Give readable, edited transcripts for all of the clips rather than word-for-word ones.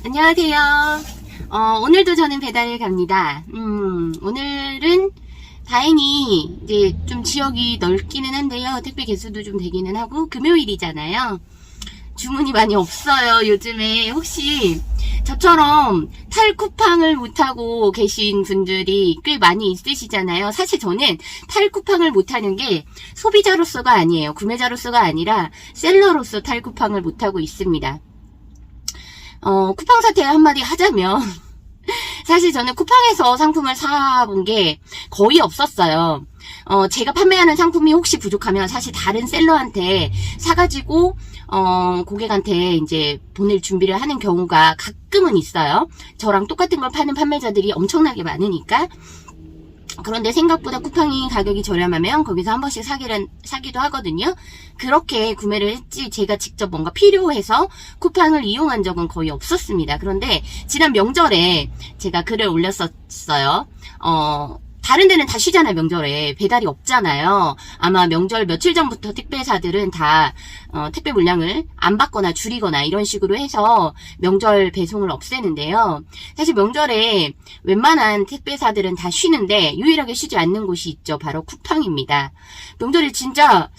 안녕하세요. 오늘도 저는 배달을 갑니다. 오늘은 다행히 이제 좀 지역이 넓기는 한데요. 택배 개수도 좀 되기는 하고 금요일이잖아요. 주문이 많이 없어요. 요즘에 혹시 저처럼 탈쿠팡을 못하고 계신 분들이 꽤 많이 있으시잖아요. 사실 저는 탈쿠팡을 못하는 게 소비자로서가 아니에요. 구매자로서가 아니라 셀러로서 탈쿠팡을 못하고 있습니다. 쿠팡 사태 한마디 하자면 사실 저는 쿠팡에서 상품을 사본 게 거의 없었어요. 제가 판매하는 상품이 혹시 부족하면 사실 다른 셀러한테 사가지고 고객한테 이제 보낼 준비를 하는 경우가 가끔은 있어요. 저랑 똑같은 걸 파는 판매자들이 엄청나게 많으니까. 그런데 생각보다 쿠팡이 가격이 저렴하면 거기서 한 번씩 사기도 하거든요. 그렇게 구매를 했지 제가 직접 뭔가 필요해서 쿠팡을 이용한 적은 거의 없었습니다. 그런데 지난 명절에 제가 글을 올렸었어요. 다른 데는 다 쉬잖아요. 명절에 배달이 없잖아요. 아마 명절 며칠 전부터 택배사들은 다 택배 물량을 안 받거나 줄이거나 이런 식으로 해서 명절 배송을 없애는데요. 사실 명절에 웬만한 택배사들은 다 쉬는데 유일하게 쉬지 않는 곳이 있죠. 바로 쿠팡입니다. 명절에 진짜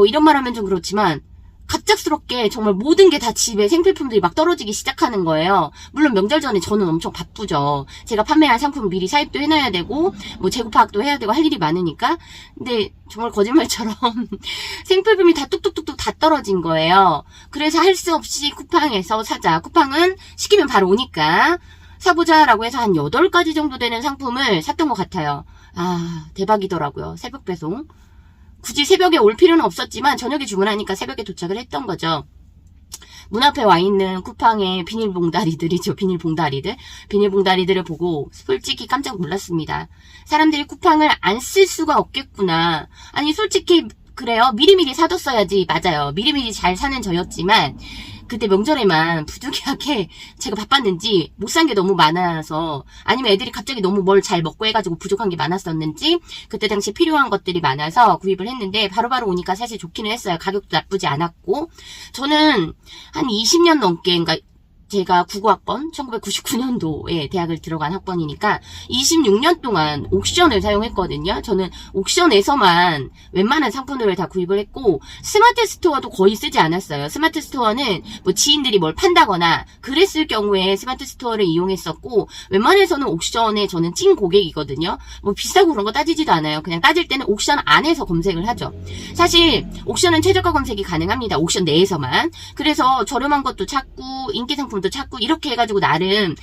이런 말 하면 좀 그렇지만 갑작스럽게 정말 모든 게 다 집에 생필품들이 막 떨어지기 시작하는 거예요. 물론 명절 전에 저는 엄청 바쁘죠. 제가 판매한 상품을 미리 사입도 해놔야 되고 뭐 재고 파악도 해야 되고 할 일이 많으니까. 근데 정말 거짓말처럼 생필품이 다 뚝뚝뚝뚝 다 떨어진 거예요. 그래서 할 수 없이 쿠팡에서 사자. 쿠팡은 시키면 바로 오니까 사보자라고 해서 한 8가지 정도 되는 상품을 샀던 것 같아요. 아, 대박이더라고요. 새벽 배송. 굳이 새벽에 올 필요는 없었지만 저녁에 주문하니까 새벽에 도착을 했던 거죠. 문 앞에 와 있는 쿠팡의 비닐봉다리들이죠. 비닐봉다리들을 보고 솔직히 깜짝 놀랐습니다. 사람들이 쿠팡을 안 쓸 수가 없겠구나. 아니 솔직히 그래요. 미리미리 사뒀어야지. 맞아요. 미리미리 잘 사는 저였지만 그때 명절에만 부득이하게 제가 바빴는지 못 산 게 너무 많아서 아니면 애들이 갑자기 너무 뭘 잘 먹고 해가지고 부족한 게 많았었는지 그때 당시 필요한 것들이 많아서 구입을 했는데 바로바로 오니까 사실 좋기는 했어요. 가격도 나쁘지 않았고 저는 한 20년 넘게 그러니까 제가 국어학번 1999년도에 대학을 들어간 학번이니까 26년 동안 옥션을 사용했거든요. 저는 옥션에서만 웬만한 상품들을 다 구입을 했고 스마트 스토어도 거의 쓰지 않았어요. 스마트 스토어는 뭐 지인들이 뭘 판다거나 그랬을 경우에 스마트 스토어를 이용했었고 웬만해서는 옥션에 저는 찐 고객이거든요. 뭐 비싸고 그런 거 따지지도 않아요. 그냥 따질 때는 옥션 안에서 검색을 하죠. 사실 옥션은 최저가 검색이 가능합니다. 옥션 내에서만. 그래서 저렴한 것도 찾고 인기 상품 도 찾고 이렇게 해가지고 나름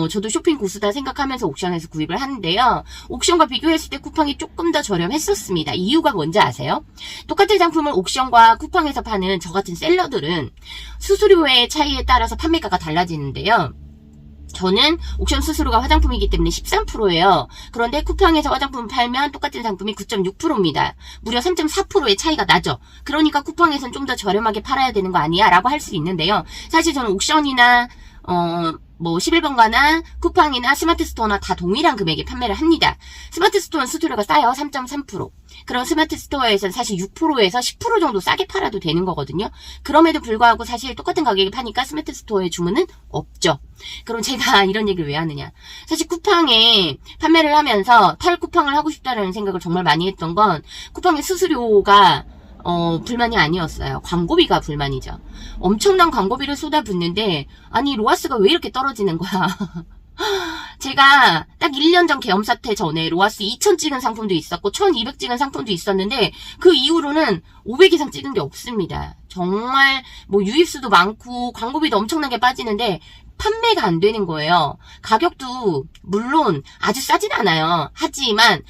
저도 쇼핑 고수다 생각하면서 옥션에서 구입을 하는데요. 옥션과 비교했을 때 쿠팡이 조금 더 저렴했었습니다. 이유가 뭔지 아세요? 똑같은 상품을 옥션과 쿠팡에서 파는 저 같은 셀러들은 수수료의 차이에 따라서 판매가가 달라지는데요. 저는 옥션 수수료가 화장품이기 때문에 13%예요. 그런데 쿠팡에서 화장품을 팔면 똑같은 상품이 9.6%입니다. 무려 3.4%의 차이가 나죠. 그러니까 쿠팡에서는 좀 더 저렴하게 팔아야 되는 거 아니야? 라고 할 수 있는데요. 사실 저는 옥션이나 뭐 11번가나 쿠팡이나 스마트 스토어나 다 동일한 금액에 판매를 합니다. 스마트 스토어는 수수료가 싸요. 3.3%. 그런 스마트 스토어에서는 사실 6%에서 10% 정도 싸게 팔아도 되는 거거든요. 그럼에도 불구하고 사실 똑같은 가격에 파니까 스마트 스토어의 주문은 없죠. 그럼 제가 이런 얘기를 왜 하느냐. 사실 쿠팡에 판매를 하면서 탈쿠팡을 하고 싶다는 생각을 정말 많이 했던 건 쿠팡의 수수료가 불만이 아니었어요. 광고비가 불만이죠. 엄청난 광고비를 쏟아붓는데 아니 로아스가 왜 이렇게 떨어지는 거야. 제가 딱 1년 전 계엄 사태 전에 로아스 2000 찍은 상품도 있었고 1200 찍은 상품도 있었는데 그 이후로는 500 이상 찍은 게 없습니다. 정말 뭐 유입수도 많고 광고비도 엄청나게 빠지는데 판매가 안 되는 거예요. 가격도 물론 아주 싸진 않아요. 하지만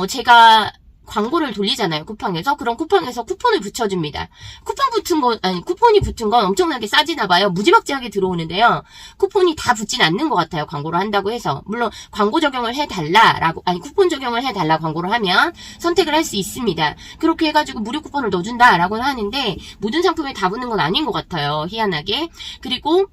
제가 광고를 돌리잖아요. 쿠팡에서. 그럼 쿠팡에서 쿠폰을 붙여줍니다. 쿠폰이 붙은 건 엄청나게 싸지나 봐요. 무지막지하게 들어오는데요. 쿠폰이 다 붙진 않는 것 같아요. 광고를 한다고 해서. 물론 광고 적용을 해달라라고 쿠폰 적용을 해달라 광고를 하면 선택을 할 수 있습니다. 그렇게 해가지고 무료 쿠폰을 넣어준다라고는 하는데 모든 상품에 다 붙는 건 아닌 것 같아요. 희한하게. 그리고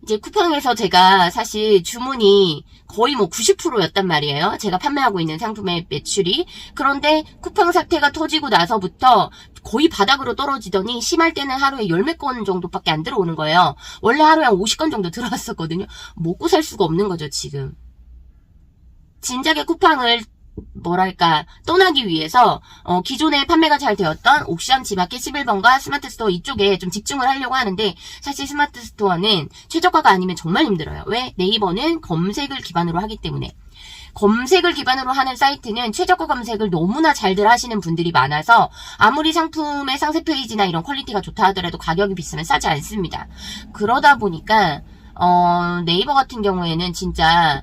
이제 쿠팡에서 제가 사실 주문이 거의 뭐 90%였단 말이에요. 제가 판매하고 있는 상품의 매출이. 그런데 쿠팡 사태가 터지고 나서부터 거의 바닥으로 떨어지더니 심할 때는 하루에 열 몇 건 정도밖에 안 들어오는 거예요. 원래 하루에 한 50건 정도 들어왔었거든요. 먹고 살 수가 없는 거죠, 지금. 진작에 쿠팡을 떠나기 위해서 기존에 판매가 잘 되었던 옥션 지마켓 11번과 스마트 스토어 이쪽에 좀 집중을 하려고 하는데, 사실 스마트 스토어는 최저가가 아니면 정말 힘들어요. 왜? 네이버는 검색을 기반으로 하기 때문에. 검색을 기반으로 하는 사이트는 최저가 검색을 너무나 잘들 하시는 분들이 많아서 아무리 상품의 상세 페이지나 이런 퀄리티가 좋다 하더라도 가격이 비싸면 싸지 않습니다. 그러다 보니까 네이버 같은 경우에는 진짜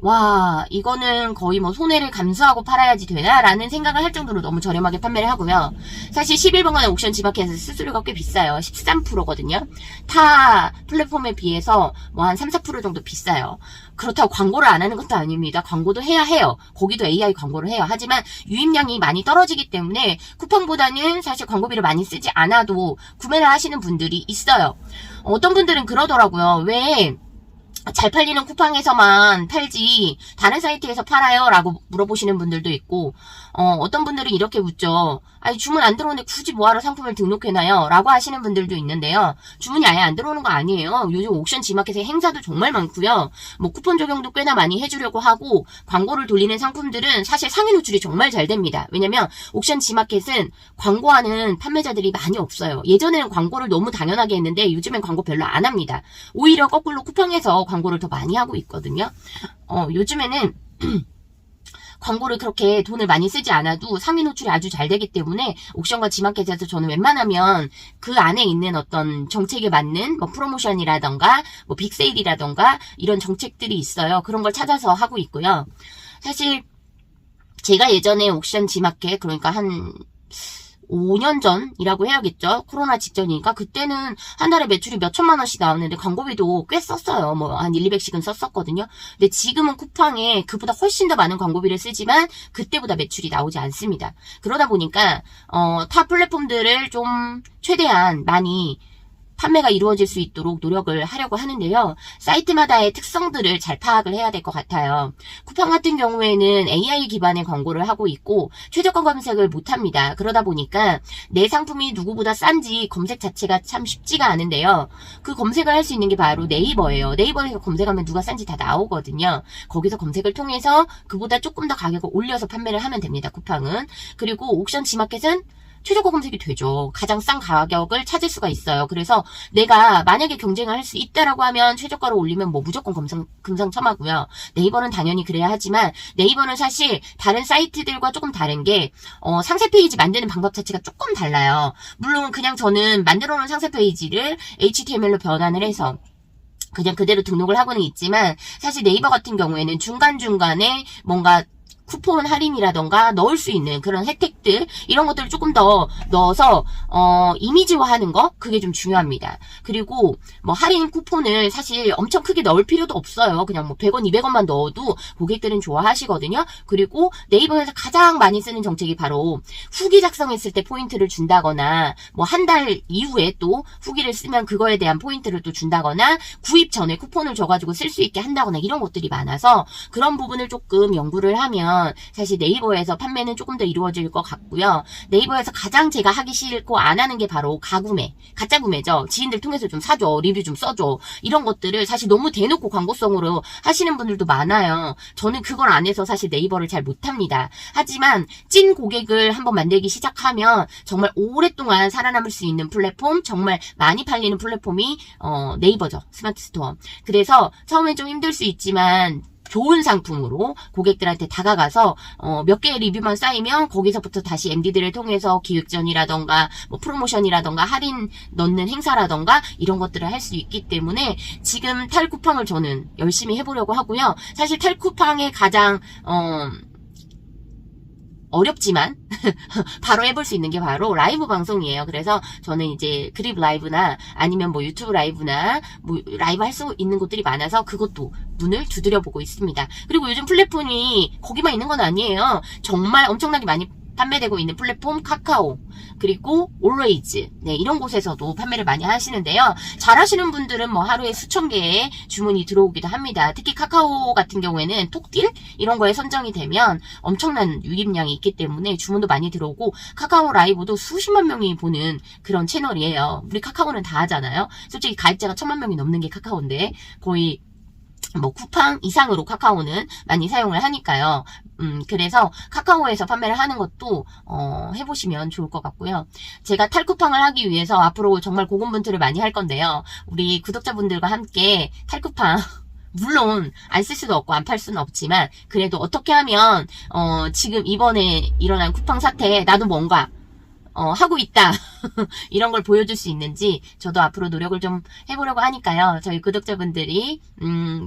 와, 이거는 거의 뭐 손해를 감수하고 팔아야지 되나? 라는 생각을 할 정도로 너무 저렴하게 판매를 하고요. 사실 11번가의 옥션 지마켓에서 수수료가 꽤 비싸요. 13%거든요. 타 플랫폼에 비해서 뭐 한 3, 4% 정도 비싸요. 그렇다고 광고를 안 하는 것도 아닙니다. 광고도 해야 해요. 거기도 AI 광고를 해요. 하지만 유입량이 많이 떨어지기 때문에 쿠팡보다는 사실 광고비를 많이 쓰지 않아도 구매를 하시는 분들이 있어요. 어떤 분들은 그러더라고요. 왜 잘 팔리는 쿠팡에서만 팔지 다른 사이트에서 팔아요? 라고 물어보시는 분들도 있고, 어떤 분들은 이렇게 묻죠. 아니, 주문 안 들어오는데 굳이 뭐하러 상품을 등록해놔요? 라고 하시는 분들도 있는데요. 주문이 아예 안 들어오는 거 아니에요. 요즘 옥션 지마켓에 행사도 정말 많고요. 뭐 쿠폰 적용도 꽤나 많이 해주려고 하고, 광고를 돌리는 상품들은 사실 상위 노출이 정말 잘 됩니다. 왜냐면 옥션 지마켓은 광고하는 판매자들이 많이 없어요. 예전에는 광고를 너무 당연하게 했는데 요즘엔 광고 별로 안 합니다. 오히려 거꾸로 쿠팡에서 광고를 더 많이 하고 있거든요. 요즘에는 광고를 그렇게 돈을 많이 쓰지 않아도 상위 노출이 아주 잘 되기 때문에 옥션과 지마켓에서 저는 웬만하면 그 안에 있는 어떤 정책에 맞는 뭐 프로모션이라던가 뭐 빅세일이라던가 이런 정책들이 있어요. 그런 걸 찾아서 하고 있고요. 사실 제가 예전에 옥션 지마켓, 그러니까 한 5년 전이라고 해야겠죠. 코로나 직전이니까 그때는 한 달에 매출이 몇 천만 원씩 나왔는데 광고비도 꽤 썼어요. 뭐 한 1, 200씩은 썼었거든요. 근데 지금은 쿠팡에 그보다 훨씬 더 많은 광고비를 쓰지만 그때보다 매출이 나오지 않습니다. 그러다 보니까 타 플랫폼들을 좀 최대한 많이 판매가 이루어질 수 있도록 노력을 하려고 하는데요. 사이트마다의 특성들을 잘 파악을 해야 될 것 같아요. 쿠팡 같은 경우에는 AI 기반의 광고를 하고 있고 최저가 검색을 못합니다. 그러다 보니까 내 상품이 누구보다 싼지 검색 자체가 참 쉽지가 않은데요. 그 검색을 할 수 있는 게 바로 네이버예요. 네이버에서 검색하면 누가 싼지 다 나오거든요. 거기서 검색을 통해서 그보다 조금 더 가격을 올려서 판매를 하면 됩니다. 쿠팡은. 그리고 옥션 지마켓은 최저가 검색이 되죠. 가장 싼 가격을 찾을 수가 있어요. 그래서 내가 만약에 경쟁을 할 수 있다라고 하면 최저가로 올리면 뭐 무조건 금상첨화고요. 네이버는 당연히 그래야 하지만 네이버는 사실 다른 사이트들과 조금 다른 게 상세 페이지 만드는 방법 자체가 조금 달라요. 물론 그냥 저는 만들어 놓은 상세 페이지를 HTML로 변환을 해서 그냥 그대로 등록을 하고는 있지만 사실 네이버 같은 경우에는 중간중간에 뭔가 쿠폰 할인이라던가 넣을 수 있는 그런 혜택들 이런 것들을 조금 더 넣어서 이미지화하는 거 그게 좀 중요합니다. 그리고 뭐 할인 쿠폰을 사실 엄청 크게 넣을 필요도 없어요. 그냥 뭐 100원, 200원만 넣어도 고객들은 좋아하시거든요. 그리고 네이버에서 가장 많이 쓰는 정책이 바로 후기 작성했을 때 포인트를 준다거나 뭐 한 달 이후에 또 후기를 쓰면 그거에 대한 포인트를 또 준다거나 구입 전에 쿠폰을 줘가지고 쓸 수 있게 한다거나 이런 것들이 많아서 그런 부분을 조금 연구를 하면 사실 네이버에서 판매는 조금 더 이루어질 것 같고요. 네이버에서 가장 제가 하기 싫고 안 하는 게 바로 가구매, 가짜 구매죠. 지인들 통해서 좀 사줘, 리뷰 좀 써줘 이런 것들을 사실 너무 대놓고 광고성으로 하시는 분들도 많아요. 저는 그걸 안 해서 사실 네이버를 잘 못합니다. 하지만 찐 고객을 한번 만들기 시작하면 정말 오랫동안 살아남을 수 있는 플랫폼, 정말 많이 팔리는 플랫폼이 네이버죠. 스마트 스토어. 그래서 처음엔 좀 힘들 수 있지만 좋은 상품으로 고객들한테 다가가서 몇 개의 리뷰만 쌓이면 거기서부터 다시 MD들을 통해서 기획전이라던가 뭐 프로모션이라던가 할인 넣는 행사라던가 이런 것들을 할 수 있기 때문에 지금 탈쿠팡을 저는 열심히 해보려고 하고요. 사실 탈쿠팡의 가장 어렵지만 바로 해볼 수 있는 게 바로 라이브 방송이에요. 그래서 저는 이제 그립 라이브나 아니면 뭐 유튜브 라이브나 뭐 라이브 할 수 있는 곳들이 많아서 그것도 문을 두드려 보고 있습니다. 그리고 요즘 플랫폼이 거기만 있는 건 아니에요. 정말 엄청나게 많이 판매되고 있는 플랫폼 카카오, 그리고 올웨이즈, 네, 이런 곳에서도 판매를 많이 하시는데요. 잘하시는 분들은 뭐 하루에 수천 개의 주문이 들어오기도 합니다. 특히 카카오 같은 경우에는 톡딜 이런 거에 선정이 되면 엄청난 유입량이 있기 때문에 주문도 많이 들어오고, 카카오 라이브도 수십만 명이 보는 그런 채널이에요. 우리 카카오는 다 하잖아요. 솔직히 가입자가 1000만 명이 넘는 게 카카오인데, 거의 뭐 쿠팡 이상으로 카카오는 많이 사용을 하니까요. 그래서 카카오에서 판매를 하는 것도 해보시면 좋을 것 같고요. 제가 탈쿠팡을 하기 위해서 앞으로 정말 고군분투를 많이 할 건데요. 우리 구독자분들과 함께 탈쿠팡 물론 안 쓸 수도 없고 안 팔 수는 없지만, 그래도 어떻게 하면 지금 이번에 일어난 쿠팡 사태에 나도 뭔가 하고 있다. 이런 걸 보여줄 수 있는지 저도 앞으로 노력을 좀 해보려고 하니까요. 저희 구독자분들이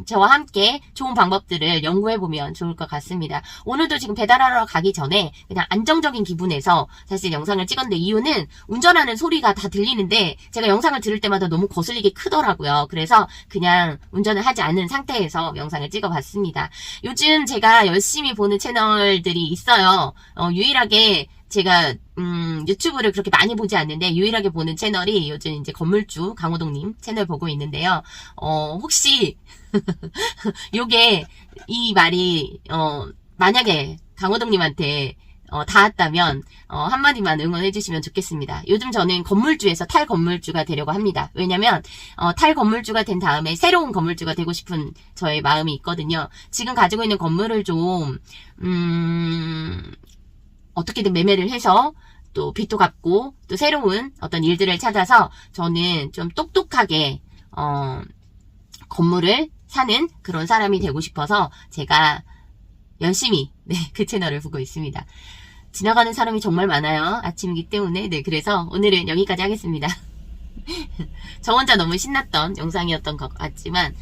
저와 함께 좋은 방법들을 연구해보면 좋을 것 같습니다. 오늘도 지금 배달하러 가기 전에 그냥 안정적인 기분에서 사실 영상을 찍었는데, 이유는 운전하는 소리가 다 들리는데 제가 영상을 들을 때마다 너무 거슬리게 크더라고요. 그래서 그냥 운전을 하지 않은 상태에서 영상을 찍어봤습니다. 요즘 제가 열심히 보는 채널들이 있어요. 유일하게 제가 유튜브를 그렇게 많이 보지 않는데 유일하게 보는 채널이 요즘 이제 건물주 강호동님 채널 보고 있는데요. 혹시 요게 이 말이 만약에 강호동님한테 닿았다면 한마디만 응원해 주시면 좋겠습니다. 요즘 저는 건물주에서 탈건물주가 되려고 합니다. 왜냐면 탈건물주가 된 다음에 새로운 건물주가 되고 싶은 저의 마음이 있거든요. 지금 가지고 있는 건물을 좀 어떻게든 매매를 해서 또 빚도 갚고 또 새로운 어떤 일들을 찾아서 저는 좀 똑똑하게 건물을 사는 그런 사람이 되고 싶어서 제가 열심히 그 채널을 보고 있습니다. 지나가는 사람이 정말 많아요. 아침이기 때문에. 그래서 오늘은 여기까지 하겠습니다. 저 혼자 너무 신났던 영상이었던 것 같지만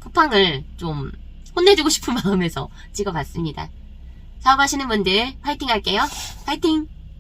쿠팡을 좀 혼내주고 싶은 마음에서 찍어봤습니다. 사업하시는 분들 화이팅 할게요. 화이팅!